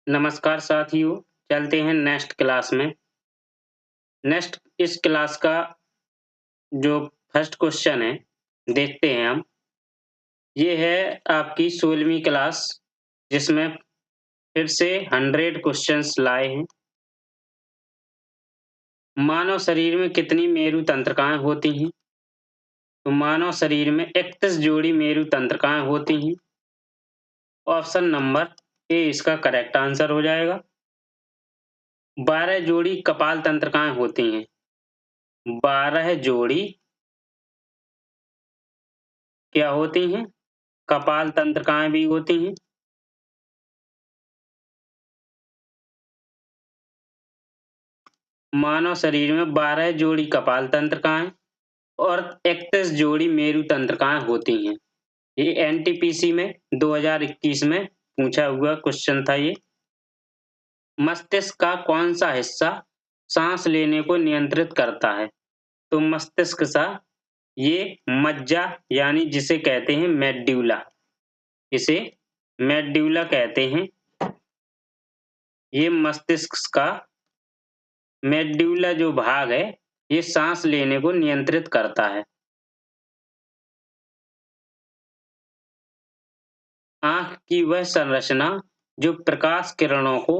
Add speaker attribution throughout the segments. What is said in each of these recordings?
Speaker 1: नमस्कार साथियों, चलते हैं नेक्स्ट क्लास में। नेक्स्ट इस क्लास का जो फर्स्ट क्वेश्चन है, देखते हैं हम। ये है आपकी 16वीं क्लास, जिसमें फिर से 100 क्वेश्चंस लाए हैं। मानव शरीर में कितनी मेरु तंत्रिकाएँ होती हैं? तो मानव शरीर में 31 जोड़ी मेरु तंत्रिकाएँ होती हैं। ऑप्शन नंबर ए इसका करेक्ट आंसर हो जाएगा। 12 जोड़ी कपाल तंत्रिकाएँ होती हैं। 12 जोड़ी क्या होती हैं? कपाल तंत्रिकाएँ भी होती हैं। मानव शरीर में 12 जोड़ी कपाल तंत्रिकाएँ और 31 जोड़ी मेरु तंत्रिकाएँ होती हैं। ये एनटीपीसी में 2021 में पूछा हुआ क्वेश्चन था ये। मस्तिष्क का कौन-सा हिस्सा सांस लेने को नियंत्रित करता है? तो मस्तिष्क सा ये मज्जा यानी जिसे कहते हैं मेडुला, इसे मेडुला कहते हैं। ये मस्तिष्क का मेडुला जो भाग है, ये सांस लेने को नियंत्रित करता है। आँख की वह संरचना जो प्रकाश किरणों को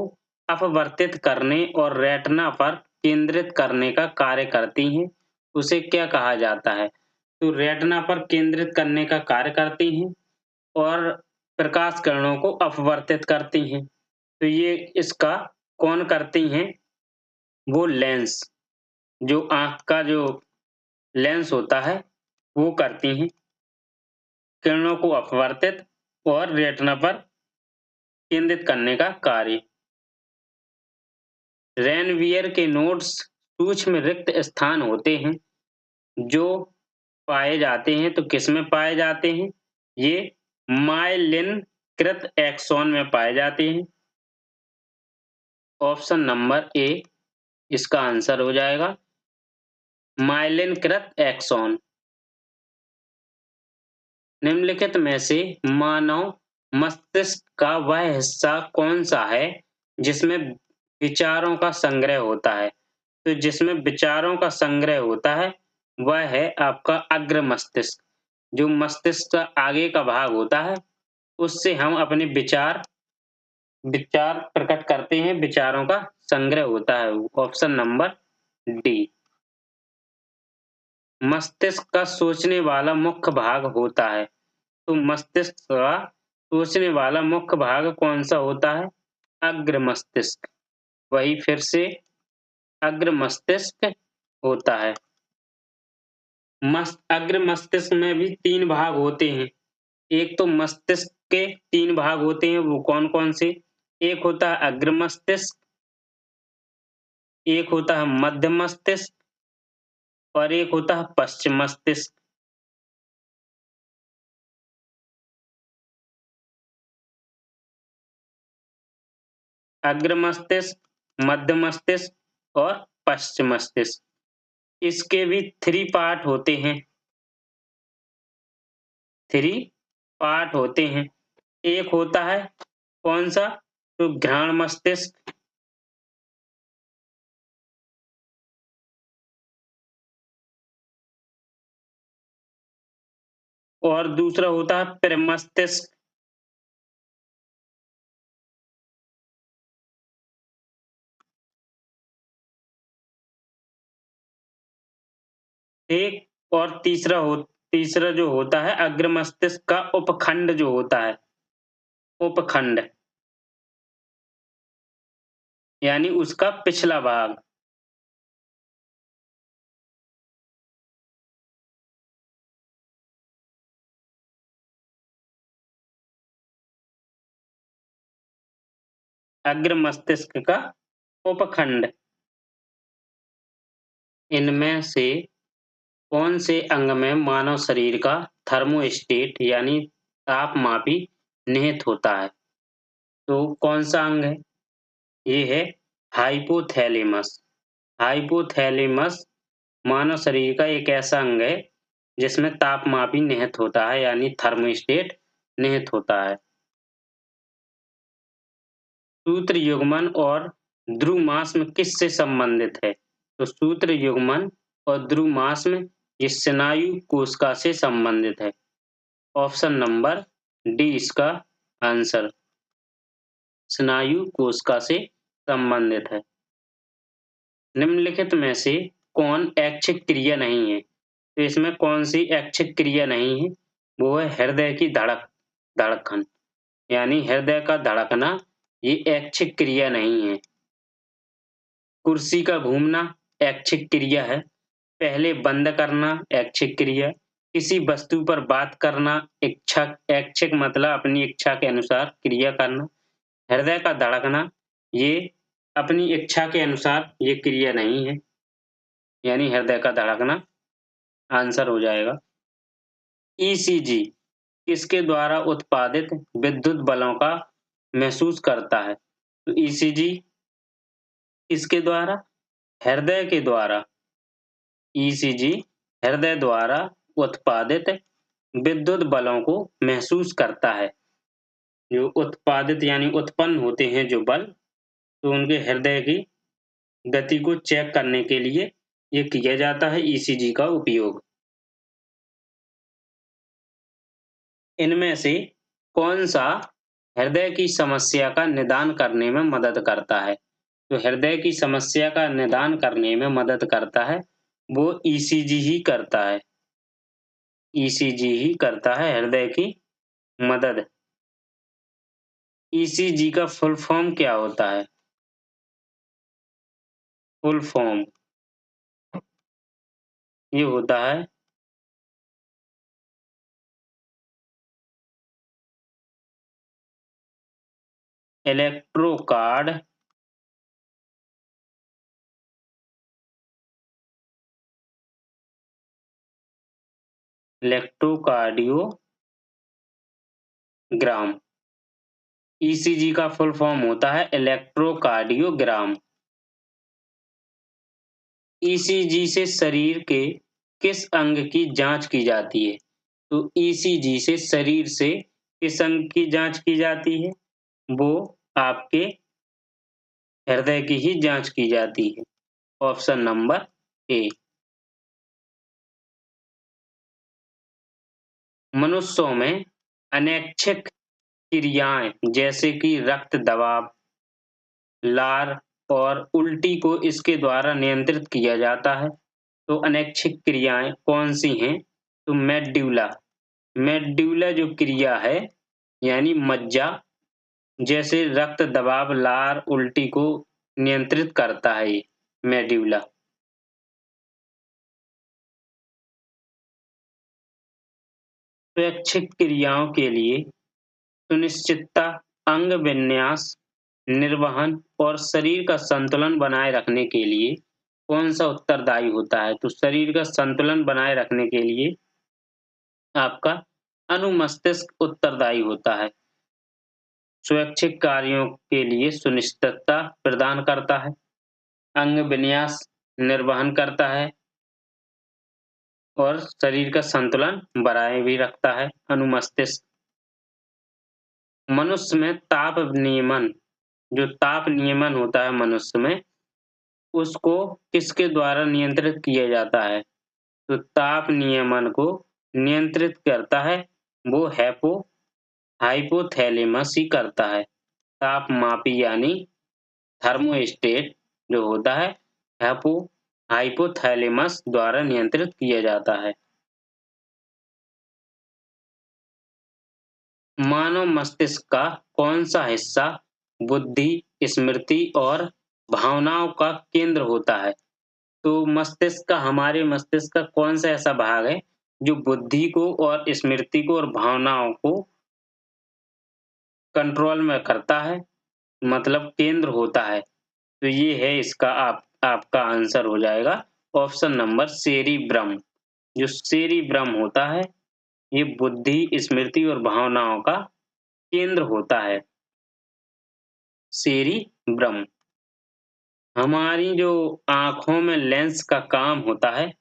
Speaker 1: अपवर्तित करने और रेटिना पर केंद्रित करने का कार्य करती है, उसे क्या कहा जाता है? तो रेटिना पर केंद्रित करने का कार्य करती हैं और प्रकाश किरणों को अपवर्तित करती हैं। तो ये इसका कौन करती हैं? वो लेंस, जो आँख का जो लेंस होता है, वो करती हैं किरणों को अपवर्तित और रेटिना पर केंद्रित करने का कार्य। रेनवियर के नोड्स सूक्ष्म रिक्त स्थान होते हैं, जो पाए जाते हैं, तो किसमें पाए जाते हैं? ये मायलिनकृत एक्सॉन में पाए जाते हैं। ऑप्शन नंबर ए इसका आंसर हो जाएगा, मायलिनकृत एक्सॉन। निम्नलिखित में से मानव मस्तिष्क का वह हिस्सा कौन-सा है, जिसमें विचारों का संग्रह होता है? तो जिसमें विचारों का संग्रह होता है, वह है आपका अग्र मस्तिष्क। जो मस्तिष्क का आगे का भाग होता है, उससे हम अपने विचार विचार प्रकट करते हैं, विचारों का संग्रह होता है। Option number D. मस्तिष्क का सोचने वाला मुख्य भाग होता है, तो मस्तिष्क का सोचने वाला मुख्य भाग कौन-सा होता है? अग्र मस्तिष्क। वही फिर से अग्र मस्तिष्क होता है। अग्र मस्तिष्क में भी 3 भाग होते हैं। एक तो मस्तिष्क के 3 भाग होते हैं, वो कौन-कौन से? एक होता है अग्र मस्तिष्क, एक होता है मध्य मस्तिष्क और एक होता है पश्चिम मस्तिष्क। अग्र मस्तिष्क, मध्य मस्तिष्क और पश्चिम मस्तिष्क। इसके भी 3 पार्ट होते हैं। 3 पार्ट होते हैं। एक होता है कौन-सा? तो घ्राण मस्तिष्क, और दूसरा होता है प्रमस्तिष्क। एक और तीसरा जो होता है अग्र मस्तिष्क का उपखंड जो होता है, उपखंड यानी उसका पिछला भाग। अग्र मस्तिष्क का उपखंड। इनमें से कौन से अंग में मानव शरीर का थर्मोस्टेट यानी तापमापी निहित होता है? तो कौन सा अंग है? ये है हाइपोथैलेमस। हाइपोथैलेमस मानव शरीर का एक ऐसा अंग है, जिसमें तापमापी निहित होता है यानी थर्मोस्टेट निहित होता है। सूत्र युग्मन और ध्रुमास्म किससे संबंधित है? तो सूत्र युग्मन और ध्रुमास्म ये स्नायु कोशिका से संबंधित है। ऑप्शन नंबर डी इसका आंसर स्नायु कोशिका से संबंधित है। निम्नलिखित में से कौन ऐच्छिक क्रिया नहीं है? तो इसमें कौन सी ऐच्छिक क्रिया नहीं है? वो है हृदय की धड़कन, यानी हृदय का धड़कना ये ऐच्छिक क्रिया नहीं है। कुर्सी का घूमना ऐच्छिक क्रिया है। पहले बंद करना ऐच्छिक क्रिया, किसी वस्तु पर बात करना ऐच्छिक मतलब अपनी इच्छा के अनुसार क्रिया करना। हृदय का धड़कना ये अपनी इच्छा के अनुसार ये क्रिया नहीं है, यानी हृदय का धड़कना आंसर हो जाएगा। ईसीजी किसके द्वारा उत्पादित विद्युत बलों का महसूस करता है? तो ईसीजी किसके द्वारा? हृदय के द्वारा। ईसीजी हृदय द्वारा उत्पादित विद्युत बलों को महसूस करता है। जो उत्पादित यानी उत्पन्न होते हैं जो बल, तो उनके हृदय की गति को चेक करने के लिए ये किया जाता है ईसीजी का उपयोग। इनमें से कौन सा हृदय की समस्या का निदान करने में मदद करता है? तो हृदय की समस्या का निदान करने में मदद करता है वो ईसीजी ही करता है। ईसीजी ही करता है हृदय की मदद। ईसीजी का फुल फॉर्म क्या होता है? फुल फॉर्म ये होता है इलेक्ट्रोकार्ड इलेक्ट्रोकार्डियोग्राम। ईसीजी का फुल फॉर्म होता है इलेक्ट्रोकार्डियोग्राम। ईसीजी से शरीर के किस अंग की जांच की जाती है? तो ईसीजी से शरीर से किस अंग की जांच की जाती है? वो आपके हृदय की ही जांच की जाती है। Option number A. मनुष्यों में अनैच्छिक क्रियाएं जैसे कि रक्त दबाव, लार और उल्टी को इसके द्वारा नियंत्रित किया जाता है। तो अनैच्छिक क्रियाएं कौन सी हैं? तो मेड्यूला जो क्रिया है यानी मज्जा जैसे रक्त दबाव, लार, उल्टी को नियंत्रित करता है ये मेड्यूला। स्वैच्छिक क्रियाओं के लिए सुनिश्चितता, अंग विन्यास, निर्वहन और शरीर का संतुलन बनाए रखने के लिए कौन सा उत्तरदायी होता है? तो शरीर का संतुलन बनाए रखने के लिए आपका अनुमस्तिष्क उत्तरदायी होता है। स्वैच्छिक कार्यों के लिए सुनिश्चितता प्रदान करता है, अंग विन्यास निर्वहन करता है और शरीर का संतुलन बनाए भी रखता है अनुमस्तिष्क। मनुष्य में जो ताप नियमन होता है मनुष्य में, उसको किसके द्वारा नियंत्रित किया जाता है? तो ताप नियमन को नियंत्रित करता है वो हाइपोथैलेमस ही करता है। तापमापी यानी थर्मोस्टेट जो होता है हाइपोथैलेमस द्वारा नियंत्रित किया जाता है। मानव मस्तिष्क का कौन सा हिस्सा बुद्धि, स्मृति और भावनाओं का केंद्र होता है? तो हमारे मस्तिष्क का कौन सा ऐसा भाग है जो बुद्धि को और स्मृति को और भावनाओं को कंट्रोल में करता है, मतलब केंद्र होता है? तो ये है इसका आपका आंसर हो जाएगा ऑप्शन नंबर सेरिब्रम। जो सेरिब्रम होता है ये बुद्धि, स्मृति और भावनाओं का केंद्र होता है, सेरिब्रम। हमारी जो आँखों में लेंस का काम होता है,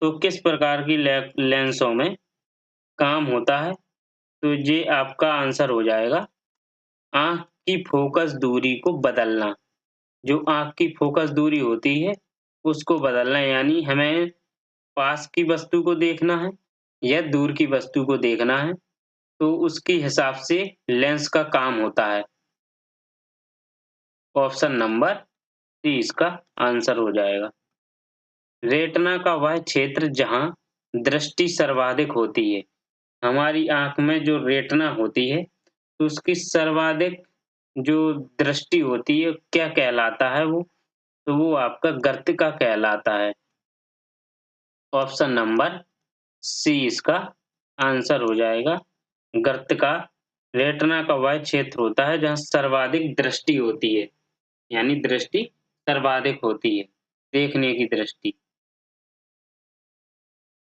Speaker 1: तो किस प्रकार की लेंसों में काम होता है? तो ये आपका आंसर हो जाएगा आँख की फोकस दूरी को बदलना। जो आँख की फोकस दूरी होती है, उसको बदलना, यानी हमें पास की वस्तु को देखना है या दूर की वस्तु को देखना है, तो उसके हिसाब से लेंस का काम होता है। ऑप्शन नंबर सी इसका आंसर हो जाएगा। रेटिना का वह क्षेत्र जहाँ दृष्टि सर्वाधिक होती है। हमारी आँख में जो रेटिना होती है, तो उसकी सर्वाधिक जो दृष्टि होती है, क्या कहलाता है वो? तो वो आपका गर्तिका कहलाता है। ऑप्शन नंबर सी इसका आंसर हो जाएगा। गर्तिका रेटिना का वह क्षेत्र होता है जहाँ सर्वाधिक दृष्टि होती है, यानी दृष्टि सर्वाधिक होती है, देखने की दृष्टि।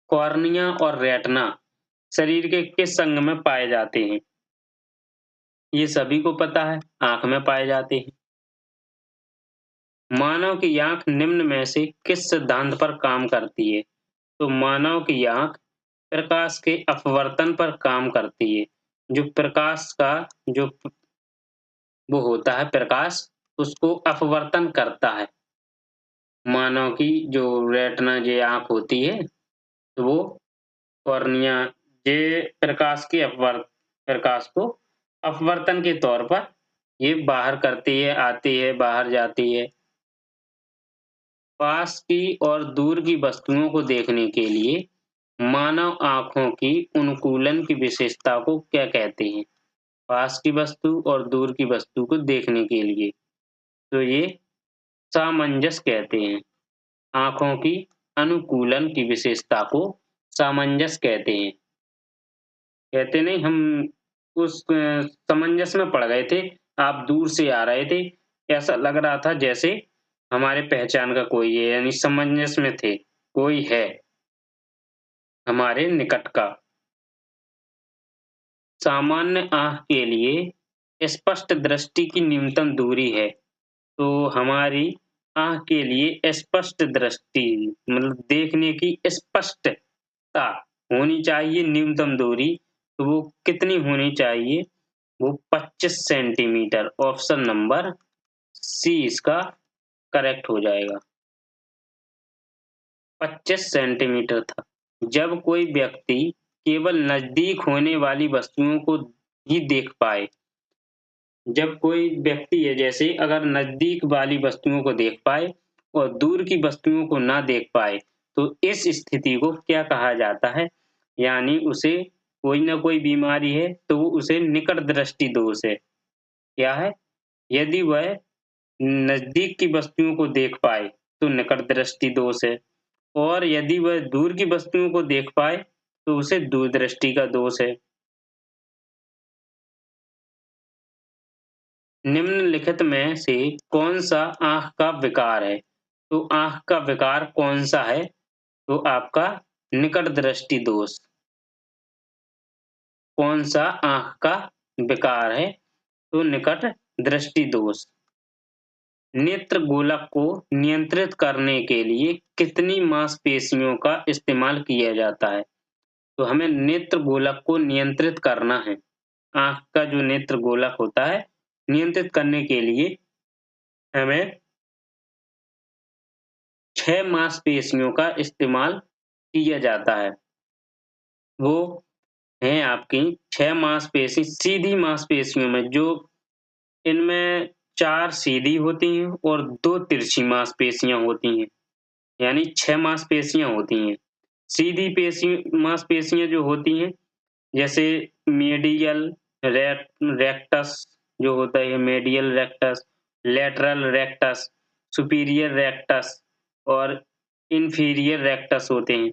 Speaker 1: कॉर्निया और रेटिना शरीर के किस अंग में पाए जाते हैं? ये सभी को पता है, आँख में पाए जाते हैं। मानव की आँख निम्न में से किस सिद्धांत पर काम करती है? तो मानव की आँख प्रकाश के अपवर्तन पर काम करती है। जो प्रकाश का जो वो होता है प्रकाश, उसको अपवर्तन करता है। मानव की जो रेटिना ये आँख होती है, तो वो कॉर्निया ये प्रकाश को अपवर्तन के तौर पर ये बाहर करती है, आती है, बाहर जाती है। पास की और दूर की वस्तुओं को देखने के लिए मानव आँखों की अनुकूलन की विशेषता को क्या कहते हैं? पास की वस्तु और दूर की वस्तु को देखने के लिए, तो ये सामंजस्य कहते हैं। आँखों की अनुकूलन की विशेषता को सामंजस्य कहते हैं। कहते नहीं, हम उस सामंजस्य में पड़ गए थे, आप दूर से आ रहे थे, ऐसा लग रहा था जैसे हमारे पहचान का कोई है, यानी सामंजस्य में थे, कोई है हमारे निकट का। सामान्य आँख के लिए स्पष्ट दृष्टि की न्यूनतम दूरी है, तो हमारी आँख के लिए स्पष्ट दृष्टि मतलब देखने की स्पष्टता होनी चाहिए, न्यूनतम दूरी, तो वो कितनी होनी चाहिए? वो 25 सेंटीमीटर। ऑप्शन नंबर सी इसका करेक्ट हो जाएगा। 25 सेंटीमीटर था। जब कोई व्यक्ति केवल नजदीक होने वाली वस्तुओं को ही देख पाए, जब कोई व्यक्ति है जैसे अगर नजदीक वाली वस्तुओं को देख पाए और दूर की वस्तुओं को ना देख पाए, तो इस स्थिति को क्या कहा जाता है? यानी उसे कोई ना कोई बीमारी है, तो वो उसे निकट दृष्टि दोष है। क्या है? यदि वह नजदीक की वस्तुओं को देख पाए, तो निकट दृष्टि दोष है, और यदि वह दूर की वस्तुओं को देख पाए, तो उसे दूरदृष्टि का दोष है। निम्नलिखित में से कौन-सा आँख का विकार है? तो आँख का विकार कौन-सा है? तो आपका निकट दृष्टि दोष। कौन-सा आँख का विकार है? तो निकट दृष्टि दोष। नेत्र गोलक को नियंत्रित करने के लिए कितनी मांसपेशियों का इस्तेमाल किया जाता है? तो हमें नेत्र गोलक को नियंत्रित करना है। आँख का जो नेत्र गोलक होता है, नियंत्रित करने के लिए हमें 6 मांसपेशियों का इस्तेमाल किया जाता है। वो हैं आपकी 6 मांसपेशी, सीधी मांसपेशियों में, जो इनमें 4 सीधी होती हैं और 2 तिरछी मांसपेशियाँ होती हैं, यानी 6 मांसपेशियाँ होती हैं। सीधी मांसपेशियाँ जो होती हैं, जैसे मेडियल रेक्टस जो होता है, medial rectus, lateral rectus, superior rectus और इंफीरियर रेक्टस होते हैं।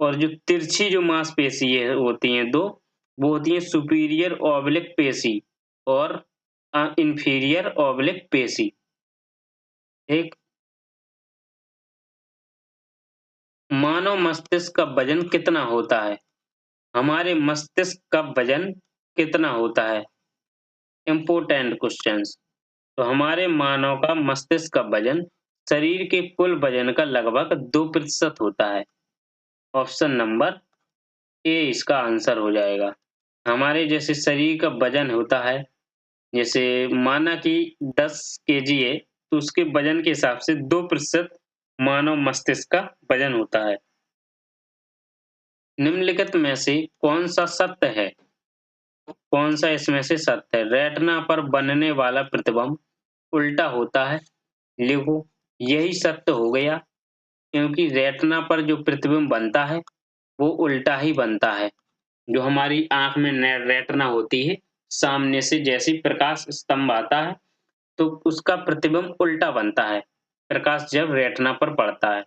Speaker 1: और जो तिरछी जो मांसपेशी है होती हैं 2, वो होती हैं सुपीरियर ऑब्लिक पेशी और इंफीरियर ऑब्लिक पेशी। एक मानव मस्तिष्क का वजन कितना होता है? हमारे मस्तिष्क का वजन कितना होता है? Important questions. तो हमारे मानव का मस्तिष्क का वजन शरीर के कुल वजन का लगभग 2% होता है। ऑप्शन नंबर ए इसका आंसर हो जाएगा। हमारे जैसे शरीर का वजन होता है जैसे माना कि 10 केजी है, तो उसके वजन के हिसाब से 2% मानव मस्तिष्क का वजन होता है। निम्नलिखित में से कौन-सा सत्य है? कौन-सा इसमें से सत्य है? रेटिना पर बनने वाला प्रतिबिंब उल्टा होता है। लिखो, यही सत्य हो गया, क्योंकि रेटिना पर जो प्रतिबिंब बनता है, वो उल्टा ही बनता है। जो हमारी आँख में रेटिना होती है, सामने से जैसे ही प्रकाश स्तंभ आता है, तो उसका प्रतिबिंब उल्टा बनता है, प्रकाश जब रेटिना पर पड़ता है।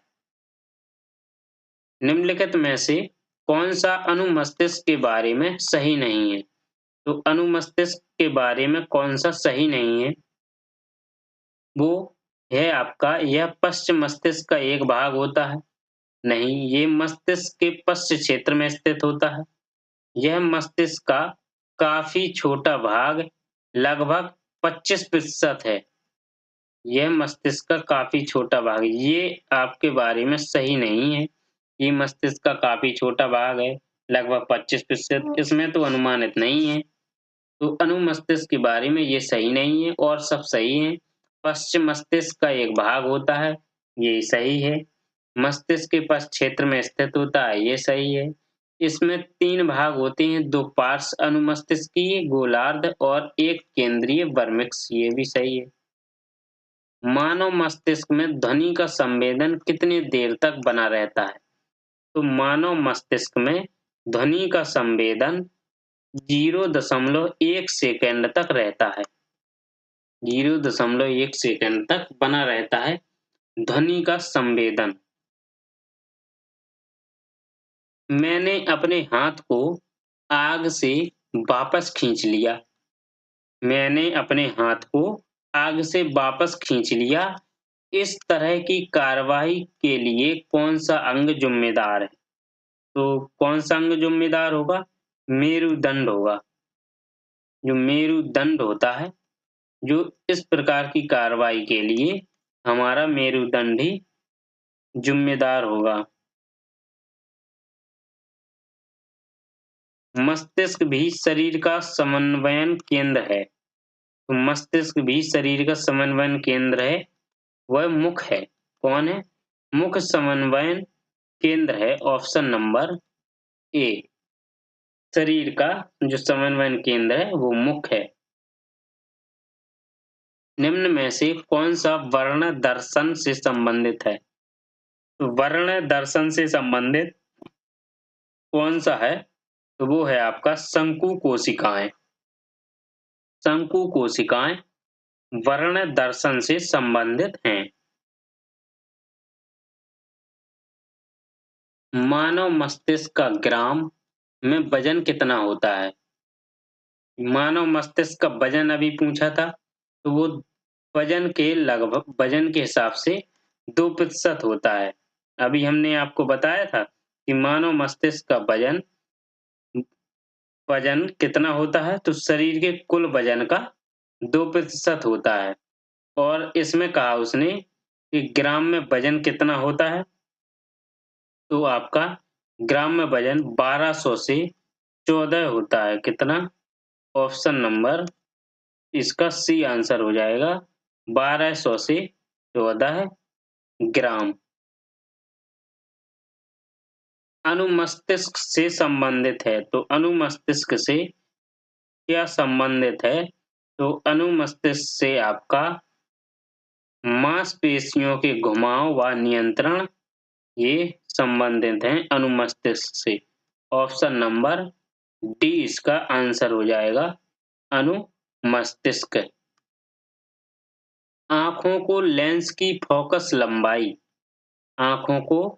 Speaker 1: निम्नलिखित में से कौन-सा अनुमस्तिष्क के बारे में सही नहीं है? तो अनुमस्तिष्क के बारे में कौन-सा सही नहीं है? वो है आपका, यह पश्च मस्तिष्क का एक भाग होता है। नहीं, ये मस्तिष्क के पश्च क्षेत्र में स्थित होता है। यह मस्तिष्क का काफ़ी छोटा भाग, लगभग 25% है। यह मस्तिष्क का काफ़ी छोटा भाग है। ये आपके बारे में सही नहीं है। ये मस्तिष्क का काफ़ी छोटा भाग है, लगभग 25%, इसमें तो अनुमानित नहीं है। तो अनुमस्तिष्क के बारे में ये सही नहीं है और सब सही है। पश्च मस्तिष्क का एक भाग होता है, ये सही है। मस्तिष्क के पश्च क्षेत्र में स्थित होता है, ये सही है। इसमें 3 भाग होते हैं, 2 पार्श्व अनुमस्तिष्कीय गोलार्ध और 1 केंद्रीय वर्मिक्स, ये भी सही है। मानव मस्तिष्क में ध्वनि का संवेदन कितनी देर तक बना रहता है? तो मानव मस्तिष्क में ध्वनि का संवेदन 0.1 सेकंड तक रहता है। 0.1 सेकंड तक बना रहता है ध्वनि का संवेदन। मैंने अपने हाथ को आग से वापस खींच लिया। मैंने अपने हाथ को आग से वापस खींच लिया। इस तरह की कार्रवाई के लिए कौन-सा अंग जिम्मेदार है? तो कौन-सा अंग जिम्मेदार होगा? मेरुदंड होगा। जो मेरुदंड होता है, जो इस प्रकार की कार्रवाई के लिए हमारा मेरुदंड ही जिम्मेदार होगा। मस्तिष्क भी शरीर का समन्वयन केंद्र है। तो मस्तिष्क भी शरीर का समन्वयन केंद्र है, वह मुख है। कौन है? मुख समन्वयन केंद्र है, ऑप्शन नंबर ए। शरीर का जो समन्वयन केंद्र है, वो मुख है। निम्न में से कौन-सा वर्ण दर्शन से संबंधित है? तो वर्ण दर्शन से संबंधित कौन-सा है? तो वो है आपका शंकु कोशिकाएँ। शंकु कोशिकाएँ वर्ण दर्शन से संबंधित हैं। मानव मस्तिष्क का ग्राम में वजन कितना होता है? मानव मस्तिष्क का वजन अभी पूछा था, तो वो वजन के हिसाब से 2% होता है। अभी हमने आपको बताया था कि मानव मस्तिष्क का वजन कितना होता है, तो शरीर के कुल वजन का 2% होता है। और इसमें कहा उसने कि ग्राम में वजन कितना होता है, तो आपका ग्राम में वजन 1200 से 14 होता है। कितना? ऑप्शन नंबर इसका सी आंसर हो जाएगा, 1200 से 14 ग्राम। अनुमस्तिष्क से संबंधित है, तो अनुमस्तिष्क से क्या संबंधित है? तो अनुमस्तिष्क से आपका मांसपेशियों के घुमाव व नियंत्रण, ये संबंधित हैं अनुमस्तिष्क से। ऑप्शन नंबर डी इसका आंसर हो जाएगा, अनुमस्तिष्क। आँखों को लेंस की फोकस लंबाई आँखों को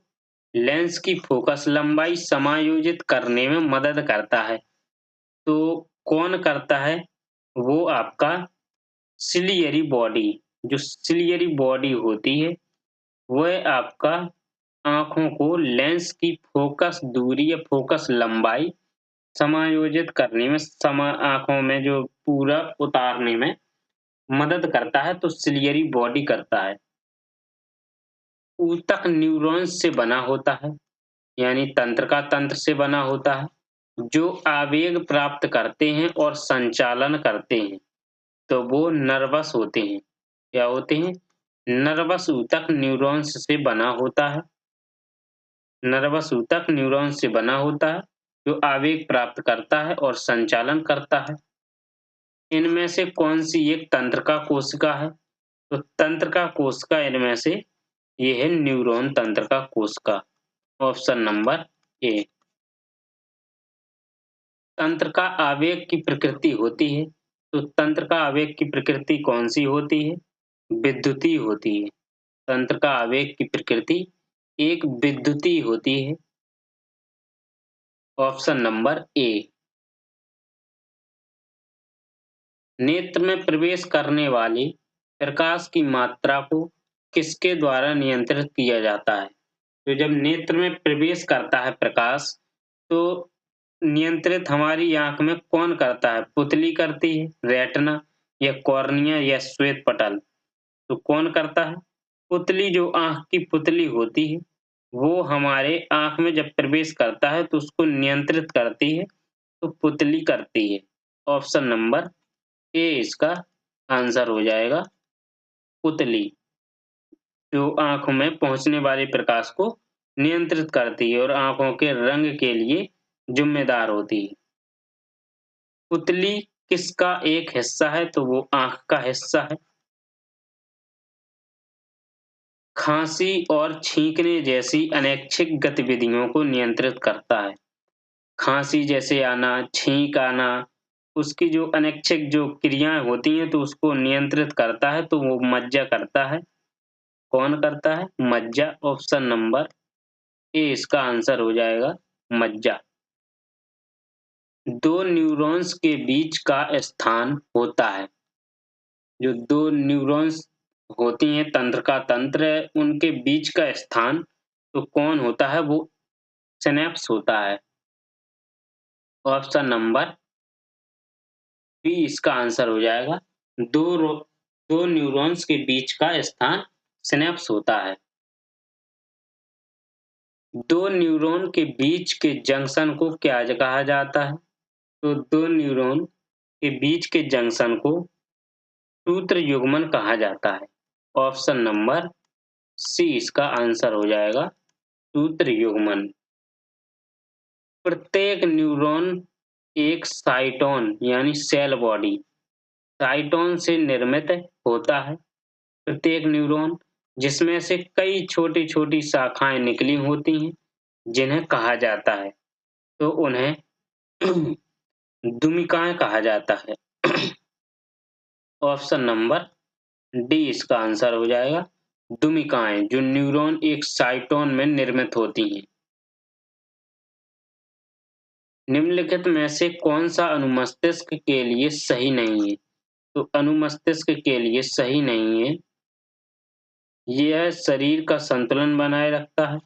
Speaker 1: लेंस की फोकस लंबाई समायोजित करने में मदद करता है। तो कौन करता है? वो आपका सिलियरी बॉडी, जो सिलियरी बॉडी होती है, वह आपका आँखों को लेंस की फोकस दूरी या फोकस लंबाई समायोजित करने में, आँखों में जो पूरा उतारने में मदद करता है, तो सिलियरी बॉडी करता है। ऊतक न्यूरॉन्स से बना होता है, यानी तंत्रिका तंत्र से बना होता है, जो आवेग प्राप्त करते हैं और संचालन करते हैं। तो वो नर्वस होते हैं। क्या होते हैं? नर्वस ऊतक न्यूरॉन्स से बना होता है। नर्वस ऊतक न्यूरॉन्स से बना होता है, जो आवेग प्राप्त करता है और संचालन करता है। इनमें से कौन-सी एक तंत्रिका कोशिका है? तो तंत्रिका कोशिका इनमें से ये है न्यूरॉन तंत्रिका कोशिका। Option number A. तंत्र का आवेग की प्रकृति होती है, तो तंत्र का आवेग की प्रकृति कौन सी होती है? विद्युतीय होती है। तंत्र का आवेग की प्रकृति एक विद्युतीय होती है। Option number A. नेत्र में प्रवेश करने वाले प्रकाश की मात्रा को किसके द्वारा नियंत्रित किया जाता है? तो जब नेत्र में प्रवेश करता है प्रकाश, तो नियंत्रित हमारी आँख में कौन करता है? पुतली करती है, रेटिना या कॉर्निया या श्वेत पटल? तो कौन करता है? पुतली, जो आँख की पुतली होती है, वो हमारे आँख में जब प्रवेश करता है तो उसको नियंत्रित करती है, तो पुतली करती है। ऑप्शन नंबर ए इसका आंसर हो जाएगा, पुतली, जो आँखों में पहुँचने वाले प्रकाश को नियंत्रित करती है और आँखों के रंग के लिए जिम्मेदार होती है। पुतली किसका एक हिस्सा है? तो वो आँख का हिस्सा है। खाँसी और छींकने जैसी अनैच्छिक गतिविधियों को नियंत्रित करता है। खाँसी जैसे आना, छींक आना, उसकी जो अनैच्छिक जो क्रियाएँ होती हैं तो उसको नियंत्रित करता है, तो वो मज्जा करता है। कौन करता है? मज्जा। ऑप्शन नंबर ए इसका आंसर हो जाएगा, मज्जा। दो न्यूरॉन्स के बीच का स्थान होता है। जो दो न्यूरॉन्स होती हैं, तंत्र का तंत्र, उनके बीच का स्थान तो कौन होता है? वो सिनेप्स होता है। ऑप्शन नंबर बी इसका आंसर हो जाएगा। दो न्यूरॉन्स के बीच का स्थान सिनेप्स होता है। दो न्यूरॉन के बीच के जंक्शन को क्या कहा जाता है? तो दो न्यूरॉन के बीच के जंक्शन को सूत्र युग्मन कहा जाता है। ऑप्शन नंबर सी इसका आंसर हो जाएगा, सूत्र युग्मन। प्रत्येक न्यूरॉन एक साइटोन यानी सेल बॉडी साइटोन से निर्मित होता है। प्रत्येक न्यूरॉन, जिसमें से कई छोटी-छोटी शाखाएं निकली होती हैं, जिन्हें कहा जाता है, तो उन्हें दुमिकाएं कहा जाता है। ऑप्शन नंबर डी इसका आंसर हो जाएगा, दुमिकाएं, जो न्यूरॉन एक साइटोन में निर्मित होती हैं। निम्नलिखित में से कौन सा अनुमस्तिष्क के लिए सही नहीं है? तो अनुमस्तिष्क के लिए सही नहीं है। यह शरीर का संतुलन बनाए रखता है।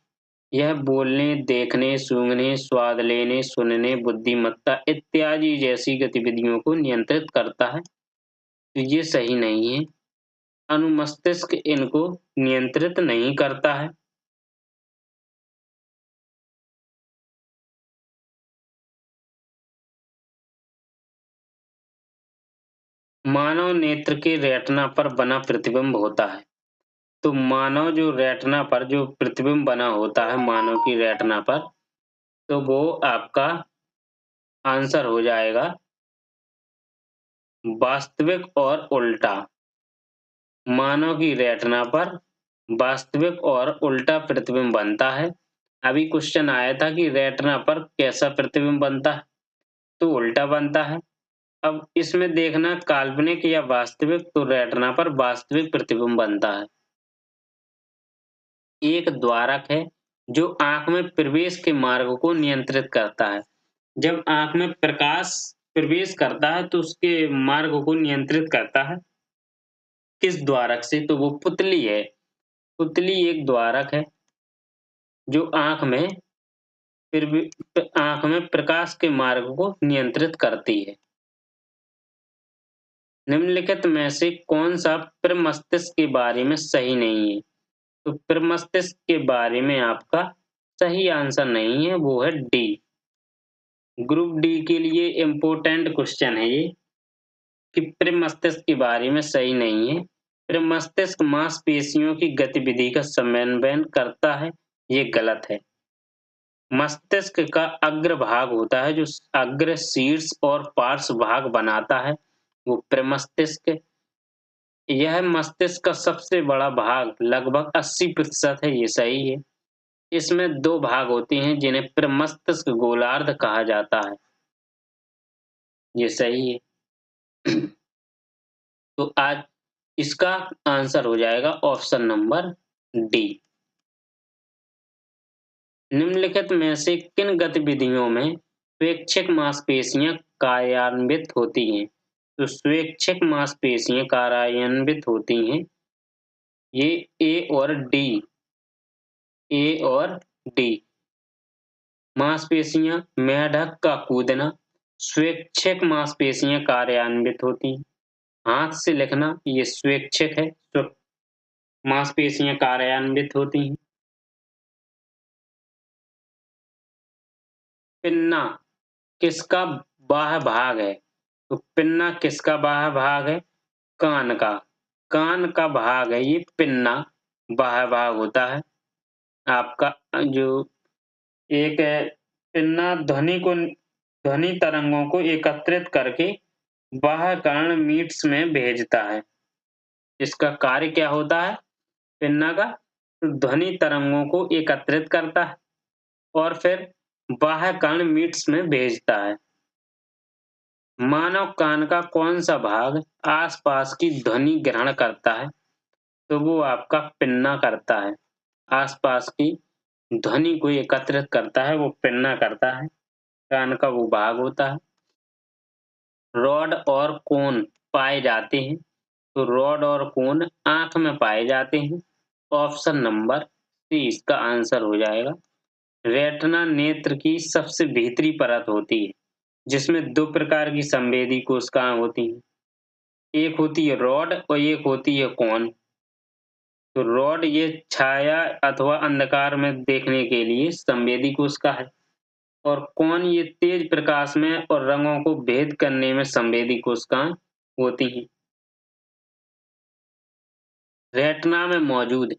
Speaker 1: यह बोलने, देखने, सूंघने, स्वाद लेने, सुनने, बुद्धिमत्ता इत्यादि जैसी गतिविधियों को नियंत्रित करता है। तो ये सही नहीं है। अनुमस्तिष्क इनको नियंत्रित नहीं करता है। मानव नेत्र के रेटिना पर बना प्रतिबिंब होता है। तो मानव जो रेटिना पर जो प्रतिबिंब बना होता है मानव की रेटिना पर, तो वो आपका आंसर हो जाएगा वास्तविक और उल्टा। मानव की रेटिना पर वास्तविक और उल्टा प्रतिबिंब बनता है। अभी क्वेश्चन आया था कि रेटिना पर कैसा प्रतिबिंब बनता है, तो उल्टा बनता है। अब इसमें देखना काल्पनिक या वास्तविक, तो रेटिना पर वास्तविक प्रतिबिंब बनता है। एक द्वारक है जो आँख में प्रवेश के मार्ग को नियंत्रित करता है। जब आँख में प्रकाश प्रवेश करता है तो उसके मार्ग को नियंत्रित करता है। किस द्वारक से? तो वो पुतली है। पुतली एक द्वारक है जो आँख में प्रकाश के मार्ग को नियंत्रित करती है। निम्नलिखित में से कौन-सा प्रमस्तिष्क के बारे में सही नहीं है? तो प्रमस्तिष्क के बारे में आपका सही आंसर नहीं है, वो है डी। ग्रुप डी के लिए इम्पोर्टेंट क्वेश्चन है ये। कि प्रमस्तिष्क के बारे में सही नहीं है। प्रमस्तिष्क मांसपेशियों की गतिविधि का समन्वय करता है, ये गलत है। मस्तिष्क का अग्र भाग होता है जो अग्र, शीर्ष और पार्श्व भाग बनाता है, वो प्रमस्तिष्क। यह मस्तिष्क का सबसे बड़ा भाग लगभग 80% है, ये सही है। इसमें 2 भाग होते हैं जिन्हें प्रमस्तिष्क गोलार्ध कहा जाता है, ये सही है। तो आज इसका आंसर हो जाएगा ऑप्शन नंबर डी। निम्नलिखित में से किन गतिविधियों में स्वैच्छिक मांसपेशियां कार्यान्वित होती हैं? तो स्वैच्छिक मांसपेशियां कार्यान्वित होती हैं, ये ए और डी। मांसपेशियां मेंढक का कूदना, स्वैच्छिक मांसपेशियां कार्यान्वित होती हैं। हाथ से लिखना ये स्वैच्छिक है, मांसपेशियां कार्यान्वित होती हैं। पिन्ना किसका बाह्य भाग है? तो पिन्ना किसका बाह्य भाग है? कान का। कान का भाग है ये पिन्ना, बाह्य भाग होता है। आपका जो एक है पिन्ना ध्वनि तरंगों को एकत्रित करके बाह्य कर्ण मीट्स में भेजता है। इसका कार्य क्या होता है पिन्ना का? तो ध्वनि तरंगों को एकत्रित करता है और फिर बाह्य कर्ण मीट्स में भेजता है। मानव कान का कौन सा भाग आसपास की ध्वनि ग्रहण करता है? तो वो आपका पिन्ना करता है। आसपास की ध्वनि को एकत्रित करता है, वो पिन्ना करता है। कान का वो भाग होता है। रॉड और कोन पाए जाते हैं, तो रॉड और कोन आंख में पाए जाते हैं। ऑप्शन नंबर सी इसका आंसर हो जाएगा। रेटिना नेत्र की सबसे भीतरी परत होती है, जिसमें 2 प्रकार की संवेदी कोशिकाएं होती हैं। एक होती है रॉड और एक होती है कोन। तो रॉड ये छाया अथवा अंधकार में देखने के लिए संवेदी कोशिका है और कोन ये तेज प्रकाश में और रंगों को भेद करने में संवेदी कोशिकाएं होती हैं। रेटिना में मौजूद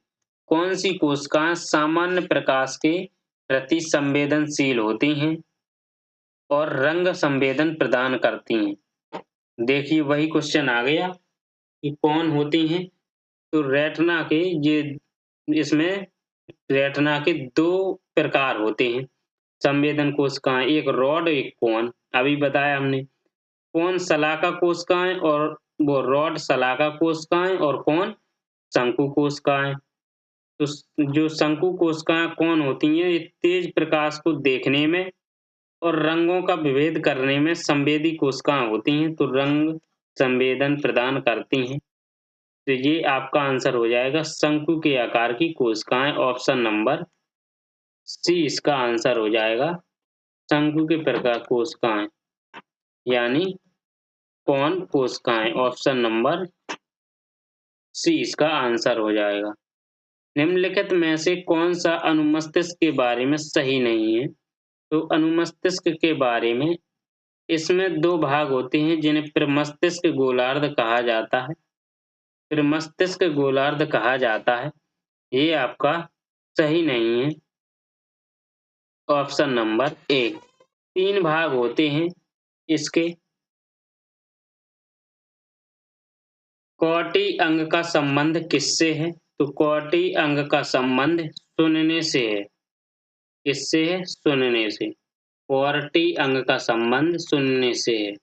Speaker 1: कौन सी कोशिकाएं सामान्य प्रकाश के प्रति संवेदनशील होती हैं और रंग संवेदन प्रदान करती हैं? देखिए वही क्वेश्चन आ गया कि कौन होती हैं। तो रेटिना के ये इसमें रेटिना के 2 प्रकार होते हैं संवेदन कोशिकाएं, एक रॉड एक कोन। अभी बताया हमने। कोन शलाका कोशिकाएं और वो रॉड शलाका कोशिकाएं और कोन शंकु कोशिकाएं। तो जो शंकु कोशिकाएं कौन होती हैं, ये तेज प्रकाश को देखने में और रंगों का विभेद करने में संवेदी कोशिकाएं होती हैं, तो रंग संवेदन प्रदान करती हैं। तो ये आपका आंसर हो जाएगा शंकु के आकार की कोशिकाएं। ऑप्शन नंबर सी इसका आंसर हो जाएगा। शंकु के प्रकार कोशिकाएं यानी कौन कोशिकाएं। ऑप्शन नंबर सी इसका आंसर हो जाएगा। निम्नलिखित में से कौन सा अनुमस्तिष्क के बारे में सही नहीं है? तो अनुमस्तिष्क के बारे में इसमें 2 भाग होते हैं जिन्हें प्रमस्तिष्क गोलार्ध कहा जाता है। प्रमस्तिष्क गोलार्ध कहा जाता है, ये आपका सही नहीं है। Option number A. 3 भाग होते हैं इसके। कोटि अंग का संबंध किससे है? तो कोटि अंग का संबंध सुनने से है। किससे है? सुनने से। कोर्टी अंग का संबंध सुनने से है।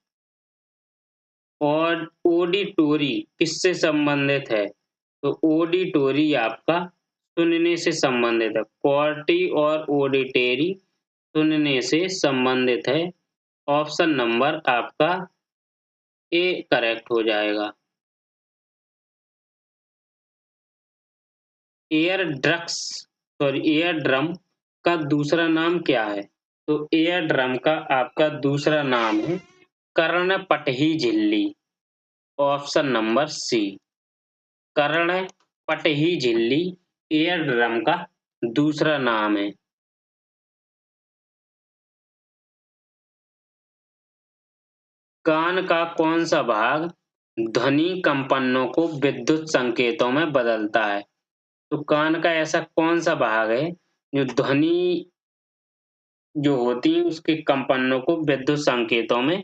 Speaker 1: और ऑडिटोरी किससे संबंधित है? तो ऑडिटोरी आपका सुनने से संबंधित है। कोर्टी और ऑडिटरी सुनने से संबंधित है। ऑप्शन नंबर आपका ए करेक्ट हो जाएगा। एयर ड्रम का दूसरा नाम क्या है? तो एयर ड्रम का आपका दूसरा नाम है कर्णपटही झिल्ली। ऑप्शन नंबर सी। कर्णपटही झिल्ली एयर ड्रम का दूसरा नाम है। कान का कौन सा भाग ध्वनि कंपनों को विद्युत संकेतों में बदलता है। तो कान का ऐसा कौन-सा भाग है जो ध्वनि जो होती है उसके कंपनों को विद्युत संकेतों में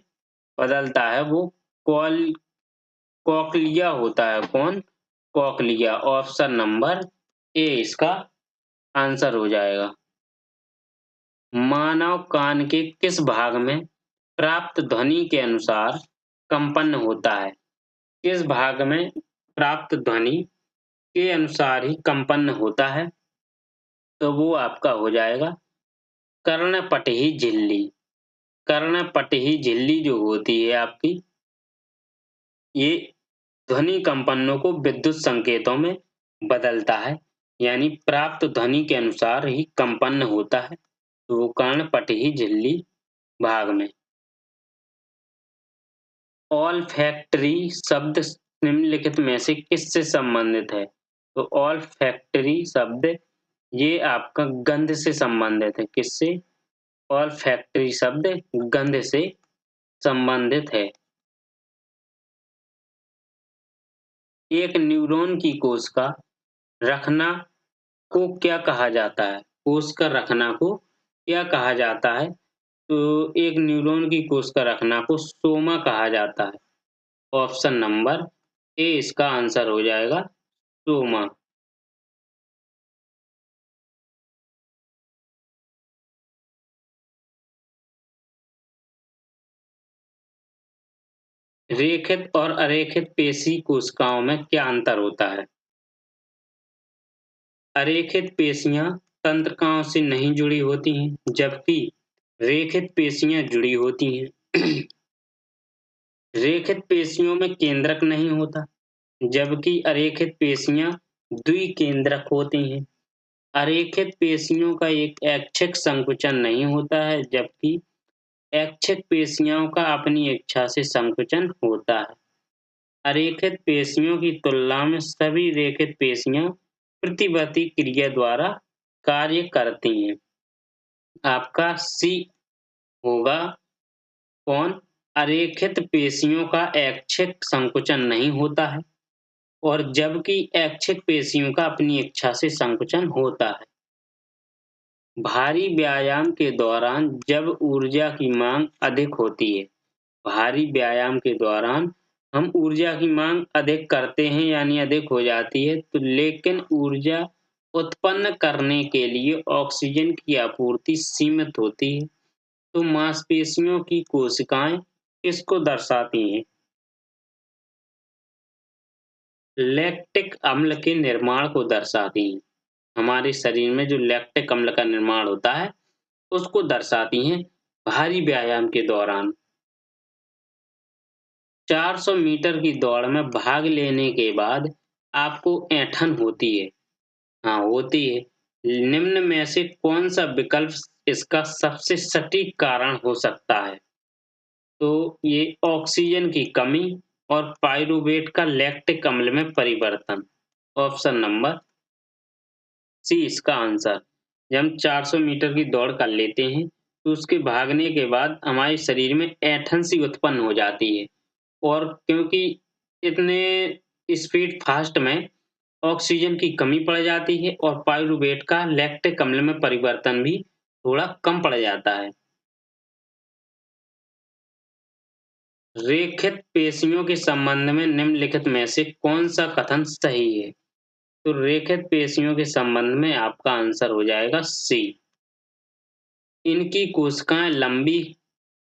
Speaker 1: बदलता है, वो कॉल कॉक्लिया होता है। कौन? कॉक्लिया। ऑप्शन नंबर ए इसका आंसर हो जाएगा। मानव कान के किस भाग में प्राप्त ध्वनि के अनुसार कंपन होता है? किस भाग में प्राप्त ध्वनि के अनुसार ही कंपन होता है? तो वो आपका हो जाएगा कर्णपटही झिल्ली। कर्णपटही झिल्ली जो होती है आपकी, ये ध्वनि कंपनों को विद्युत संकेतों में बदलता है, यानी प्राप्त ध्वनि के अनुसार ही कंपन होता है। तो वो कर्णपटही झिल्ली भाग में। ऑल्फैक्टरी शब्द निम्नलिखित में से किससे संबंधित है? तो ऑल्फैक्टरी शब्द ये आपका गंध से संबंधित है। किससे? ऑल्फैक्टरी शब्द गंध से संबंधित है। एक न्यूरॉन की कोशिका रखना को क्या कहा जाता है? कोशिका रखना को क्या कहा जाता है? तो एक न्यूरॉन की कोशिका रखना को सोमा कहा जाता है। ऑप्शन नंबर ए इसका आंसर हो जाएगा, सोमा। रेखित और अरेखित पेशी कोशिकाओं में क्या अंतर होता है? अरेखित पेशियां तंत्रिकाओं से नहीं जुड़ी होती हैं, जबकि रेखित पेशियां जुड़ी होती हैं। रेखित पेशियों में केंद्रक नहीं होता, जबकि अरेखित पेशियां द्विकेंद्रक होती हैं। अरेखित पेशियों का एक ऐच्छिक संकुचन नहीं होता है, जबकि ऐच्छिक पेशियों का अपनी इच्छा से संकुचन होता है। अरेखित पेशियों की तुलना में सभी रेखित पेशियां प्रतिवर्ती क्रिया द्वारा कार्य करती हैं। आपका सी होगा। कौन? अरेखित पेशियों का ऐच्छिक संकुचन नहीं होता है, और जबकि ऐच्छिक पेशियों का अपनी इच्छा से संकुचन होता है। भारी व्यायाम के दौरान जब ऊर्जा की मांग अधिक होती है, भारी व्यायाम के दौरान हम ऊर्जा की मांग अधिक करते हैं, यानी अधिक हो जाती है, तो लेकिन ऊर्जा उत्पन्न करने के लिए ऑक्सीजन की आपूर्ति सीमित होती है। तो मांसपेशियों की कोशिकाएं किसको दर्शाती हैं? लैक्टिक अम्ल के निर्माण को दर्शाती हैं। हमारे शरीर में जो लैक्टिक अम्ल का निर्माण होता है, उसको दर्शाती हैं भारी व्यायाम के दौरान। 400 मीटर की दौड़ में भाग लेने के बाद आपको ऐंठन होती है। हाँ, होती है। निम्न में से कौन-सा विकल्प इसका सबसे सटीक कारण हो सकता है? तो ये ऑक्सीजन की कमी और पाइरूवेट का लैक्टिक अम्ल में परिवर्तन। ऑप्शन नंबर सी इसका आंसर। जब हम 400 मीटर की दौड़ कर लेते हैं, तो उसके भागने के बाद हमारे शरीर में ऐंठन सी उत्पन्न हो जाती है, और क्योंकि इतने स्पीड फास्ट में ऑक्सीजन की कमी पड़ जाती है और पाइरूवेट का लैक्टिक अम्ल में परिवर्तन भी थोड़ा कम पड़ जाता है। रेखित पेशियों के संबंध में निम्नलिखित में से कौन-सा कथन सही है? तो रेखित पेशियों के संबंध में आपका आंसर हो जाएगा सी। इनकी कोशिकाएं लंबी,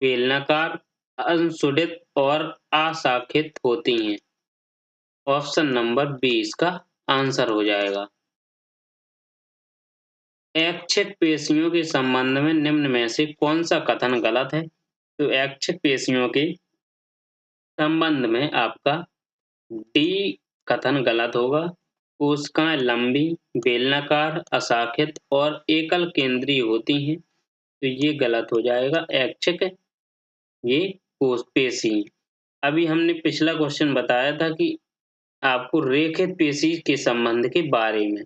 Speaker 1: बेलनाकार, असंसुडित और अशाखित होती हैं। ऑप्शन नंबर बी इसका आंसर हो जाएगा। ऐच्छिक पेशियों के संबंध में निम्न में से कौन-सा कथन गलत है? तो ऐच्छिक पेशियों के संबंध में आपका डी कथन गलत होगा। कोशिकाएं लंबी, बेलनाकार, अशाखित और एकल केंद्रीय होती हैं, तो ये गलत हो जाएगा। ऐच्छिक ये कोश पेशी। अभी हमने पिछला क्वेश्चन बताया था कि आपको रेखित पेशी के संबंध के बारे में।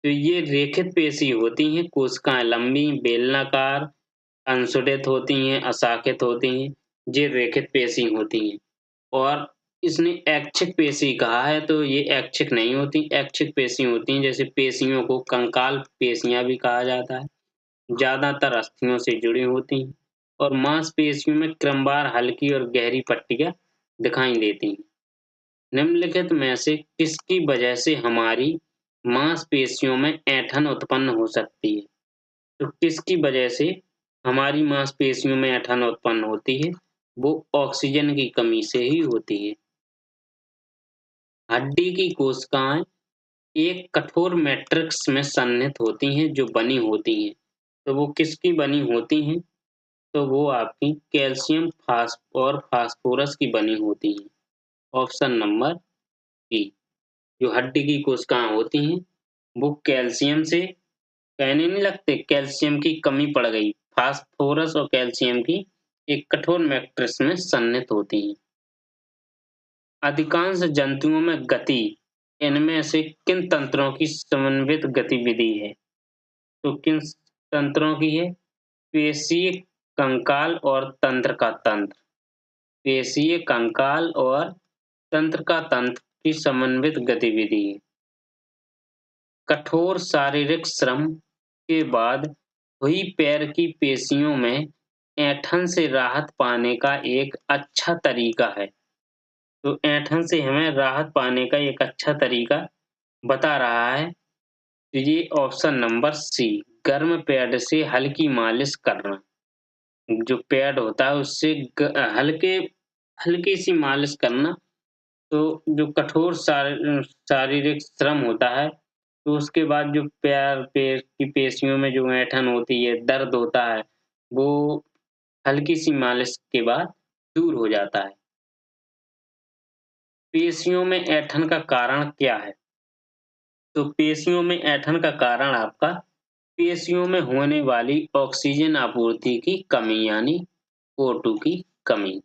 Speaker 1: तो ये रेखित पेशी होती हैं, कोशिकाएं लंबी, बेलनाकार, अंसुडित होती हैं, अशाखित होती हैं, ये रेखित पेशी होती हैं। और इसने ऐच्छिक पेशी कहा है, तो ये ऐच्छिक नहीं होती, ऐच्छिक पेशी होती हैं। जैसे पेशियों को कंकाल पेशियाँ भी कहा जाता है, ज़्यादातर अस्थियों से जुड़ी होती हैं और मांसपेशियों में क्रमवार हल्की और गहरी पट्टियाँ दिखाई देती हैं। निम्नलिखित में से किसकी वजह से हमारी मांसपेशियों में ऐंठन उत्पन्न हो सकती है? तो किसकी वजह से हमारी मांसपेशियों में ऐंठन उत्पन्न होती है? वो ऑक्सीजन की कमी से ही होती है। हड्डी की कोशिकाएं एक कठोर मैट्रिक्स में सन्निहित होती हैं जो बनी होती हैं। तो वो किसकी बनी होती हैं? तो वो आपकी कैल्शियम और फास्फोरस की बनी होती हैं। Option number B. जो हड्डी की कोशिकाएं होती हैं वो कैल्शियम से कहने नहीं लगते कैल्शियम की कमी पड़ गई, फास्फोरस और कैल्शियम की एक कठोर मैट्रिक्स में सन्निहित होती हैं। अधिकांश जंतुओं में गति इनमें से किन तंत्रों की समन्वित गतिविधि है? तो किन तंत्रों की है? पेशीय, कंकाल और तंत्र का तंत्र। पेशीय, कंकाल और तंत्र का तंत्र की समन्वित गतिविधि है। कठोर शारीरिक श्रम के बाद हुई पैर की पेशियों में ऐंठन से राहत पाने का एक अच्छा तरीका है। तो ऐंठन से हमें राहत पाने का एक अच्छा तरीका बता रहा है। तो ये ऑप्शन नंबर सी, गर्म पैड से हल्की मालिश करना। जो पैड होता है उससे हल्के हल्की सी मालिश करना। तो जो कठोर शारीरिक श्रम होता है, तो उसके बाद जो पैर पैर की पेशियों में जो ऐंठन होती है, दर्द होता है, वो हल्की सी मालिश के बाद दूर हो जाता है। पेशियों में ऐंठन का कारण क्या है? तो पेशियों में ऐंठन का कारण आपका पेशियों में होने वाली ऑक्सीजन आपूर्ति की कमी यानी O2 की कमी।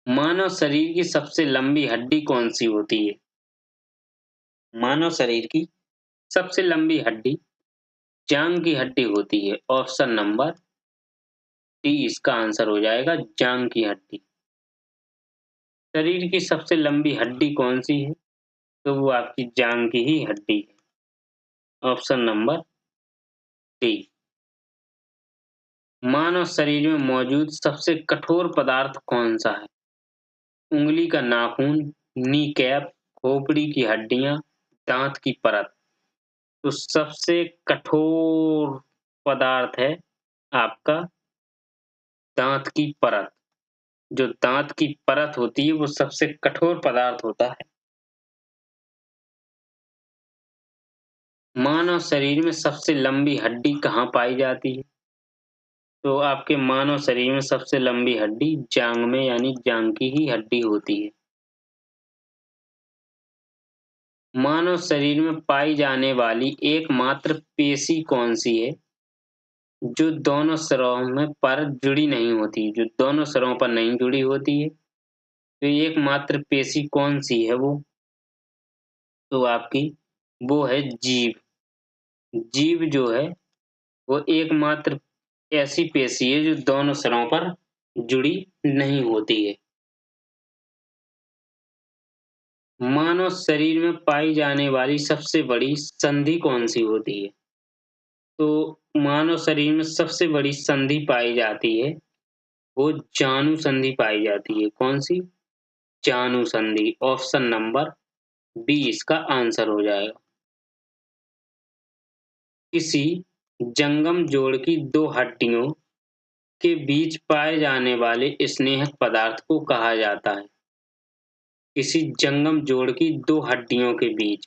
Speaker 1: मानव शरीर की सबसे लंबी हड्डी कौन सी होती है? मानव शरीर की सबसे लंबी हड्डी जांघ की हड्डी होती है। ऑप्शन नंबर डी इसका आंसर हो जाएगा, जांघ की हड्डी। शरीर की सबसे लंबी हड्डी कौन सी है? तो वो आपकी जांघ की ही हड्डी है। Option number D. मानव शरीर में मौजूद सबसे कठोर पदार्थ कौन सा है? उंगली का नाखून, नी कैप, खोपड़ी की हड्डियां, दांत की परत। तो सबसे कठोर पदार्थ है आपका दांत की परत। जो दांत की परत होती है वो सबसे कठोर पदार्थ होता है। मानव शरीर में सबसे लंबी हड्डी कहाँ पाई जाती है? तो आपके मानव शरीर में सबसे लंबी हड्डी जांघ में यानी जांघ की ही हड्डी होती है। मानव शरीर में पाई जाने वाली एकमात्र पेशी कौन सी है जो दोनों सिरों में पर जुड़ी नहीं होती, जो दोनों सिरों पर नहीं जुड़ी होती है? तो एकमात्र पेशी कौन सी है वो? तो आपकी वो है जीभ। जीभ जो है वो एकमात्र ऐसी पेशी है जो दोनों सिरों पर जुड़ी नहीं होती है। मानव शरीर में पाई जाने वाली सबसे बड़ी संधि कौन सी होती है? तो मानव शरीर में सबसे बड़ी संधि पाई जाती है वो जानु संधि पाई जाती है। कौन सी? जानु संधि। ऑप्शन नंबर बी इसका आंसर हो जाएगा। किसी जंगम जोड़ की दो हड्डियों के बीच पाए जाने वाले स्नेहक पदार्थ को कहा जाता है? किसी जंगम जोड़ की दो हड्डियों के बीच,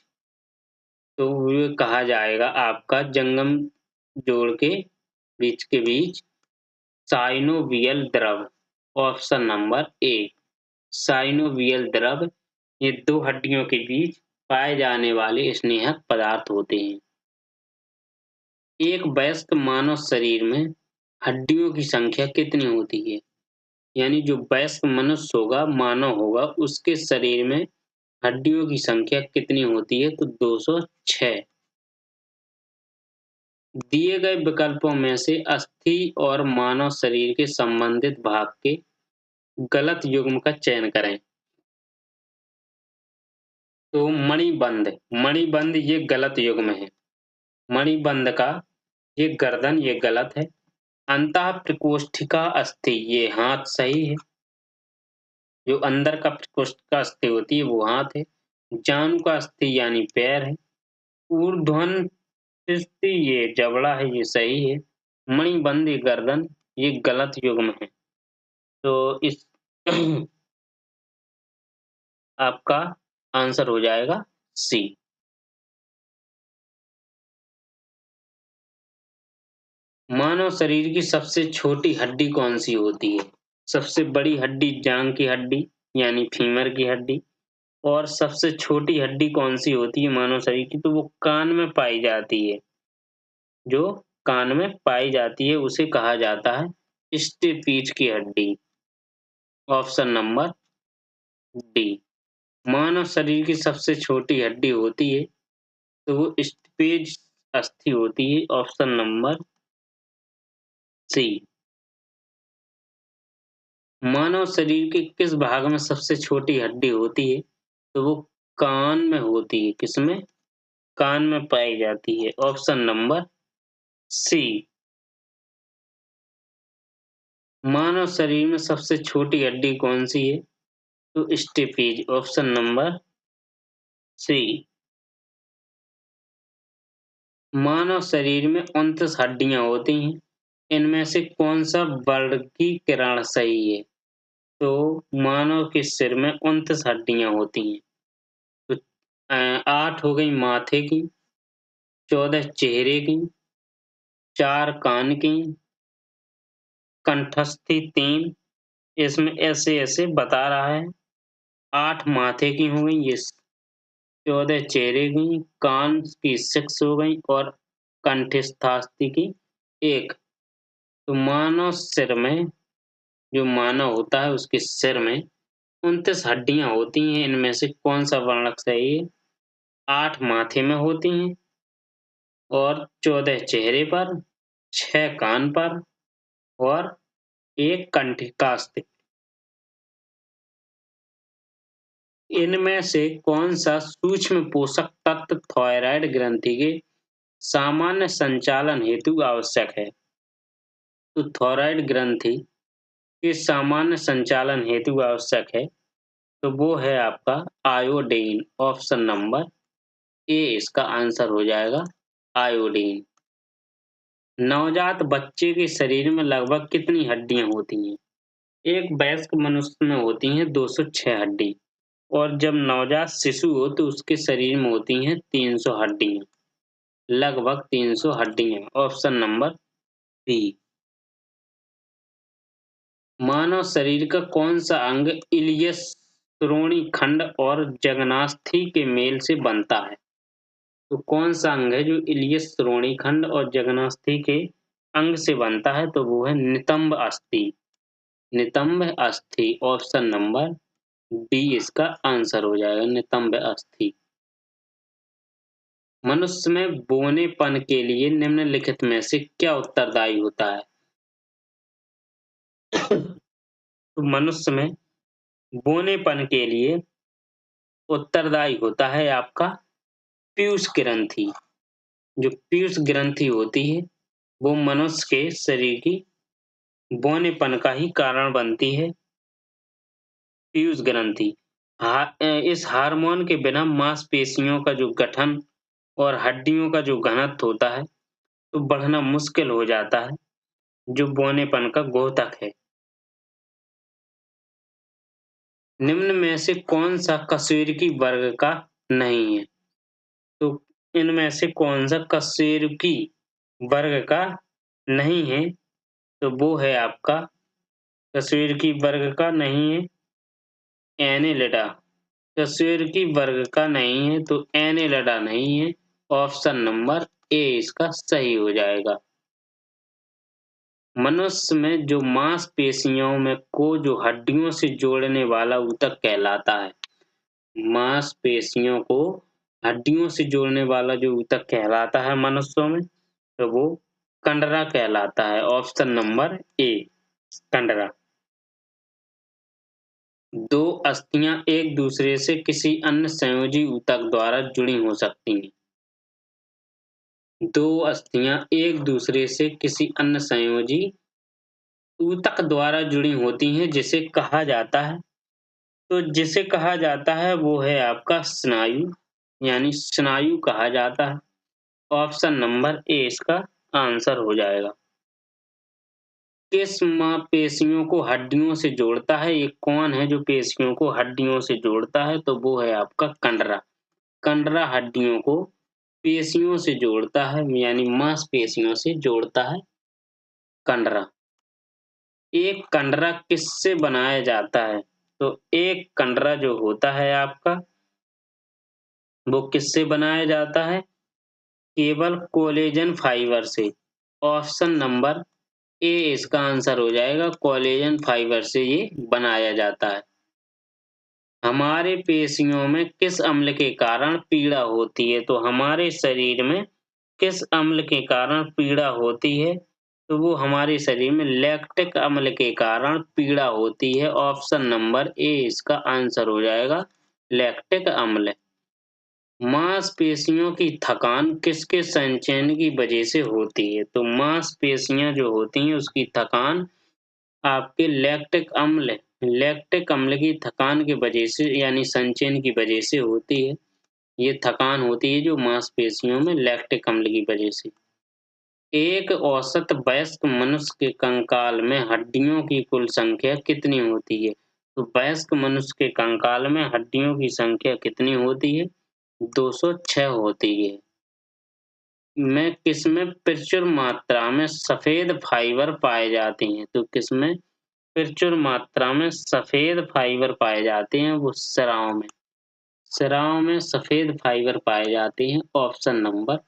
Speaker 1: तो ये कहा जाएगा आपका जंगम जोड़ के बीच साइनोवियल द्रव। ऑप्शन नंबर ए, साइनोवियल द्रव। ये दो हड्डियों के बीच पाए जाने वाले स्नेहक पदार्थ होते हैं। एक वयस्क मानव शरीर में हड्डियों की संख्या कितनी होती है? यानी जो वयस्क मनुष्य होगा, मानव होगा, उसके शरीर में हड्डियों की संख्या कितनी होती है? तो 206। दिए गए विकल्पों में से अस्थि और मानव शरीर के संबंधित भाग के गलत युग्म का चयन करें। तो मणिबंध, मणिबंध ये गलत युग्म है। मणिबंध का ये गर्दन ये गलत है। अंतः प्रकोष्ठिका अस्थि ये हाथ सही है। जो अंदर का प्रकोष्ठ का अस्थि होती है वो हाथ है। जानु का अस्थि यानी पैर है। ऊर्ध्वन स्थिति ये जबड़ा है, ये सही है। मणिबंध ये गर्दन, ये गलत युग्म है। तो इस आपका आंसर हो जाएगा सी। मानव शरीर की सबसे छोटी हड्डी कौन सी होती है? सबसे बड़ी हड्डी जांघ की हड्डी यानी फीमर की हड्डी। और सबसे छोटी हड्डी कौन सी होती है मानव शरीर की? तो वो कान में पाई जाती है। जो कान में पाई जाती है उसे कहा जाता है स्टेपीज की हड्डी। Option number D. मानव शरीर की सबसे छोटी हड्डी होती है तो वो स्टेपेज अस्थि होती है। Option number C. मानव शरीर के किस भाग में सबसे छोटी हड्डी होती है? तो वो कान में होती है। किसमें? कान में पाई जाती है। Option number C. मानव शरीर में सबसे छोटी हड्डी कौन सी है? तो स्टेपीज। Option number C. मानव शरीर में 29 हड्डियां होती हैं। इनमें से कौन सा वर्गीकरण सही है? तो मानव के सिर में 29 हड्डियां होती हैं। तो 8 हो गई माथे की, 14 चेहरे की, 4 कान की, कंठस्थी 3। इसमें ऐसे-ऐसे बता रहा है। 8 माथे की हो गई, ये 14 चेहरे की, कान की 6 हो गई और कंठस्थास्थि की 1। तो मानव सिर में जो मानव होता है उसके सिर में 29 हड्डियां होती हैं। इनमें से कौन सा वर्णक सही है? 8 माथे में होती हैं और 14 चेहरे पर, 6 कान पर और 1 कंठिकास्थ। इनमें से कौन सा सूक्ष्म पोषक तत्व थायराइड ग्रंथि के सामान्य संचालन हेतु आवश्यक है? तो थायराइड ग्रंथि के सामान्य संचालन हेतु आवश्यक है तो वो है आपका आयोडीन। ऑप्शन नंबर ए इसका आंसर हो जाएगा आयोडीन। नवजात बच्चे के शरीर में लगभग कितनी हड्डियां होती हैं? एक वयस्क मनुष्य में होती हैं 206 हड्डी और जब नवजात शिशु हो तो उसके शरीर में होती हैं 300 हड्डियां। लगभग 300 हड्डियां। Option number B. मानव शरीर का कौन सा अंग इलियस श्रोणि खंड और जगनास्थि के मेल से बनता है? तो कौन सा अंग है जो इलियस श्रोणि खंड और जगनास्थि के अंग से बनता है? तो वो है नितंब अस्थि। नितंब अस्थि। ऑप्शन नंबर डी इसका आंसर हो जाएगा नितंब अस्थि। मनुष्य में बौनेपन के लिए निम्नलिखित में से क्या उत्तरदायी होता है? तो मनुष्य में बौनेपन के लिए उत्तरदायी होता है आपका पीयूष ग्रंथि। जो पीयूष ग्रंथि होती है वो मनुष्य के शरीर की बौनेपन का ही कारण बनती है। पीयूष ग्रंथि इस हार्मोन के बिना मांसपेशियों का जो गठन और हड्डियों का जो घनत्व होता है तो बढ़ना मुश्किल हो जाता है, जो बौनेपन का द्योतक है। निम्न में से कौन सा कशेरुकी वर्ग का नहीं है? तो इनमें से कौन सा कशेरुकी वर्ग का नहीं है? तो वो है आपका कशेरुकी वर्ग का नहीं है एनेलिडा। कशेरुकी वर्ग का नहीं है तो एनेलिडा नहीं है। ऑप्शन नंबर ए इसका सही हो जाएगा। मनुष्य में जो मांसपेशियों में को जो हड्डियों से जोड़ने वाला ऊतक कहलाता है। मांसपेशियों को हड्डियों से जोड़ने वाला जो ऊतक कहलाता है मनुष्यों में तो वो कंडरा कहलाता है। Option number A कंडरा। दो अस्थियां एक दूसरे से किसी अन्य संयोजी ऊतक द्वारा जुड़ी हो सकती हैं। दो अस्थियां एक दूसरे से किसी अन्य संयोजी ऊतक द्वारा जुड़ी होती हैं जिसे कहा जाता है। तो जिसे कहा जाता है वो है आपका स्नायु, यानी स्नायु कहा जाता है। ऑप्शन नंबर ए इसका आंसर हो जाएगा। किस मांसपेशियों को हड्डियों से जोड़ता है? ये कौन है जो पेशियों को हड्डियों से जोड़ता है? तो वो है आपका कंडरा। कंडरा हड्डियों को पेशियों से जोड़ता है, यानी मांसपेशियों से जोड़ता है कंडरा। एक कंडरा किससे बनाया जाता है? तो एक कंडरा जो होता है आपका, वो किससे बनाया जाता है? केवल कोलेजन फाइबर से। ऑप्शन नंबर ए इसका आंसर हो जाएगा। कोलेजन फाइबर से ये बनाया जाता है। हमारे पेशियों में किस अम्ल के कारण पीड़ा होती है? तो हमारे शरीर में किस अम्ल के कारण पीड़ा होती है? तो वो हमारे शरीर में लैक्टिक अम्ल के कारण पीड़ा होती है। ऑप्शन नंबर ए इसका आंसर हो जाएगा, लैक्टिक अम्ल। मांसपेशियों की थकान किसके संचयन की वजह से होती है? तो मांसपेशियां जो होती हैं उसकी थकान आपके लैक्टिक अम्ल की थकान की वजह से, यानी संचयन की वजह से होती है। ये थकान होती है जो मांसपेशियों में लैक्टिक अम्ल की वजह से। एक औसत वयस्क मनुष्य के कंकाल में हड्डियों की कुल संख्या कितनी होती है? तो वयस्क मनुष्य के कंकाल में हड्डियों की संख्या कितनी होती है? 206 होती है। में किसमें प्रचुर मात्रा में सफेद फाइबर पाए जाते हैं? तो किसमें प्रचुर मात्रा में सफेद फाइबर पाए जाते हैं? वो स्राव में। स्राव में सफेद फाइबर पाए जाते हैं। ऑप्शन नंबर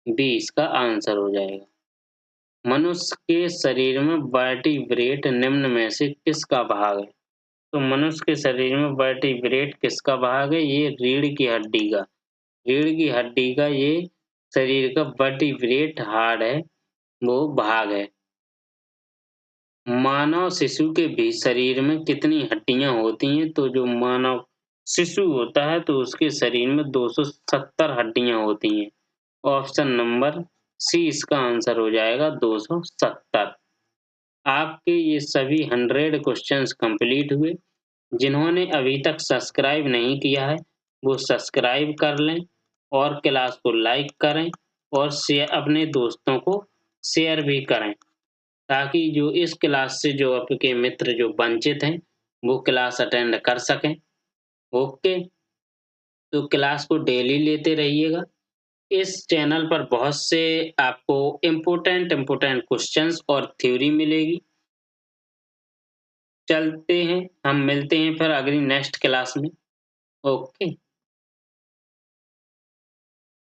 Speaker 1: बी इसका आंसर हो जाएगा। मनुष्य के शरीर में वर्टिब्रेट निम्न में से किसका भाग है? तो मनुष्य के शरीर में वर्टिब्रेट किसका भाग है? ये रीढ़ की हड्डी का। रीढ़ की हड्डी का ये शरीर का वर्टिब्रेट हार्ड है, वो भाग है। मानव शिशु के भी शरीर में कितनी हड्डियां होती हैं? तो जो मानव शिशु होता है तो उसके शरीर में 270 हड्डियां होती हैं। ऑप्शन नंबर सी इसका आंसर हो जाएगा, 270। आपके ये सभी 100 क्वेश्चंस कंप्लीट हुए। जिन्होंने अभी तक सब्सक्राइब नहीं किया है वो सब्सक्राइब कर लें और क्लास को लाइक करें और अपने दोस्तों को शेयर भी करें, ताकि जो इस क्लास से जो आपके मित्र जो वंचित हैं वो क्लास अटेंड कर सकें। ओके, तो क्लास को डेली लेते रहिएगा। इस चैनल पर बहुत से आपको इम्पोर्टेंट क्वेश्चंस और थ्योरी मिलेगी। चलते हैं, हम मिलते हैं फिर अगली नेक्स्ट क्लास में। ओके।